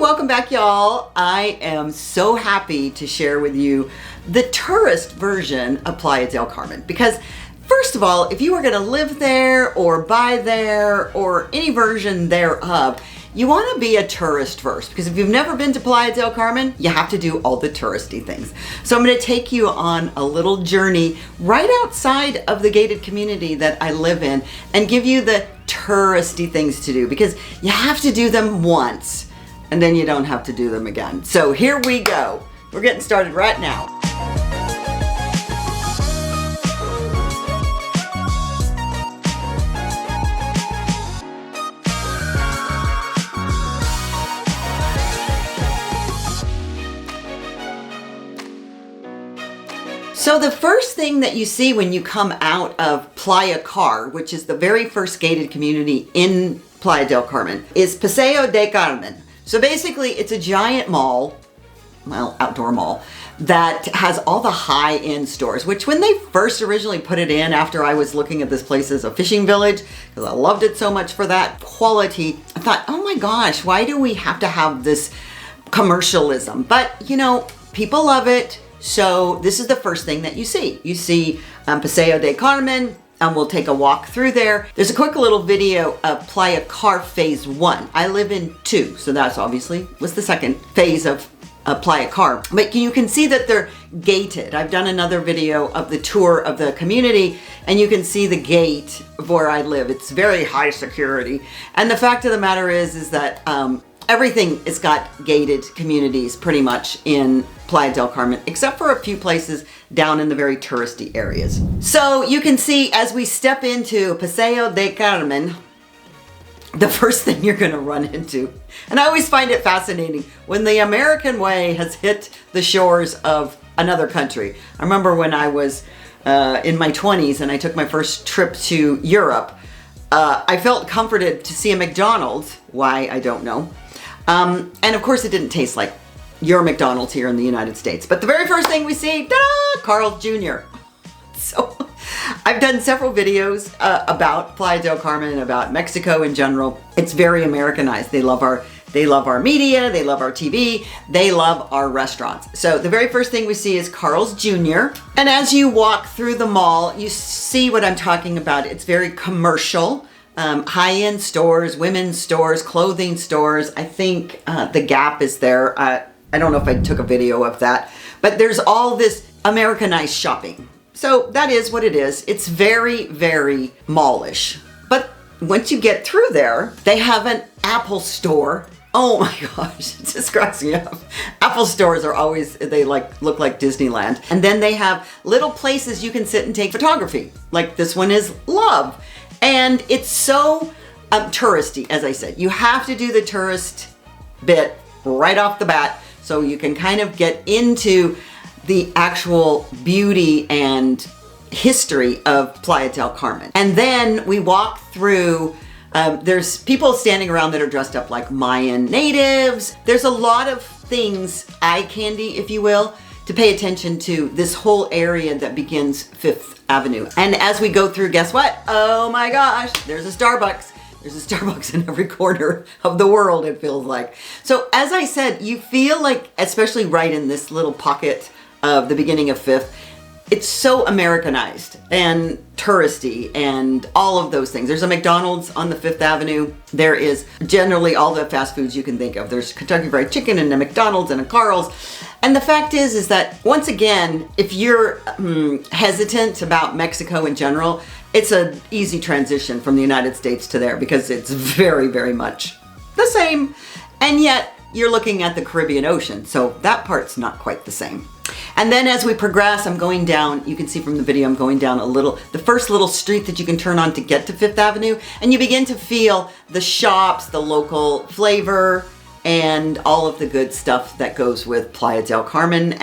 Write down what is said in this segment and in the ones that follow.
welcome back, y'all. I am so happy to share with you the tourist version of Playa del Carmen because first of all, if you are going to live there or buy there or any version thereof, you want to be a tourist first, because if you've never been to Playa del Carmen, you have to do all the touristy things. So I'm going to take you on a little journey right outside of the gated community that I live in and give you the touristy things to do, because you have to do them once and then you don't have to do them again. So here we go. We're getting started right now. So the first thing that you see when you come out of Playa Car, which is the very first gated community in Playa del Carmen, is Paseo de Carmen. So basically it's a giant mall, well, outdoor mall, that has all the high-end stores, which when they first originally put it in after I was looking at this place as a fishing village, because I loved it so much for that quality, I thought, oh my gosh, why do we have to have this commercialism? But you know, people love it. So this is the first thing that you see. You see Paseo de Carmen, and we'll take a walk through there. There's a quick little video of Playa Car Phase 1. I live in 2, so that's obviously was the second phase of Playa Car. But you can see that they're gated. I've done another video of the tour of the community, and you can see the gate of where I live. It's very high security. And the fact of the matter is that everything has got gated communities pretty much in Playa del Carmen, except for a few places down in the very touristy areas. So you can see as we step into Paseo de Carmen, the first thing you're gonna run into, and I always find it fascinating, when the American way has hit the shores of another country. I remember when I was in my 20s and I took my first trip to Europe, I felt comforted to see a McDonald's. Why, I don't know. And of course it didn't taste like your McDonald's here in the United States. But the very first thing we see, ta-da, Carl's Jr. So I've done several videos about Playa del Carmen, about Mexico in general. It's very Americanized. They love our media, they love our TV, they love our restaurants. So the very first thing we see is Carl's Jr. And as you walk through the mall, you see what I'm talking about. It's very commercial. High-end stores, women's stores, clothing stores. I think the Gap is there. I don't know if I took a video of that, but there's all this Americanized shopping. So that is what it is. It's very, very mallish. But once you get through there, they have an Apple store. Oh my gosh, it just cracks me up. Apple stores are always, they look like Disneyland. And then they have little places you can sit and take photography. Like this one is Love. And it's so touristy, as I said. You have to do the tourist bit right off the bat so you can kind of get into the actual beauty and history of Playa del Carmen. And then we walk through, there's people standing around that are dressed up like Mayan natives. There's a lot of things, eye candy, if you will, to pay attention to this whole area that begins 5th Avenue. And as we go through, guess what? Oh my gosh, there's a Starbucks. There's a Starbucks in every corner of the world, it feels like. So as I said, you feel like, especially right in this little pocket of the beginning of 5th, it's so Americanized and touristy and all of those things. There's a McDonald's on the 5th Avenue. There is generally all the fast foods you can think of. There's Kentucky Fried Chicken and a McDonald's and a Carl's. And the fact is that once again, if you're hesitant about Mexico in general, it's an easy transition from the United States to there because it's very, very much the same. And yet you're looking at the Caribbean Ocean. So that part's not quite the same. And then as we progress, I'm going down, you can see from the video, I'm going down the first little street that you can turn on to get to 5th Avenue. And you begin to feel the shops, the local flavor, and all of the good stuff that goes with Playa del Carmen.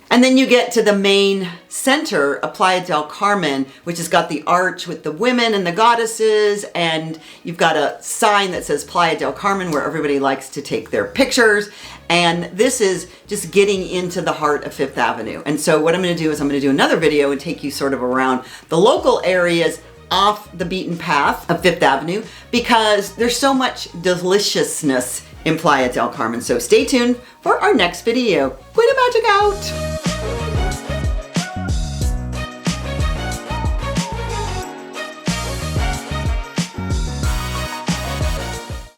And then you get to the main center of Playa del Carmen, which has got the arch with the women and the goddesses, and you've got a sign that says Playa del Carmen where everybody likes to take their pictures. And this is just getting into the heart of 5th Avenue. And so what I'm gonna do is I'm gonna do another video and take you sort of around the local areas off the beaten path of 5th Avenue because there's so much deliciousness in Playa del Carmen. So stay tuned for our next video. Put a magic out!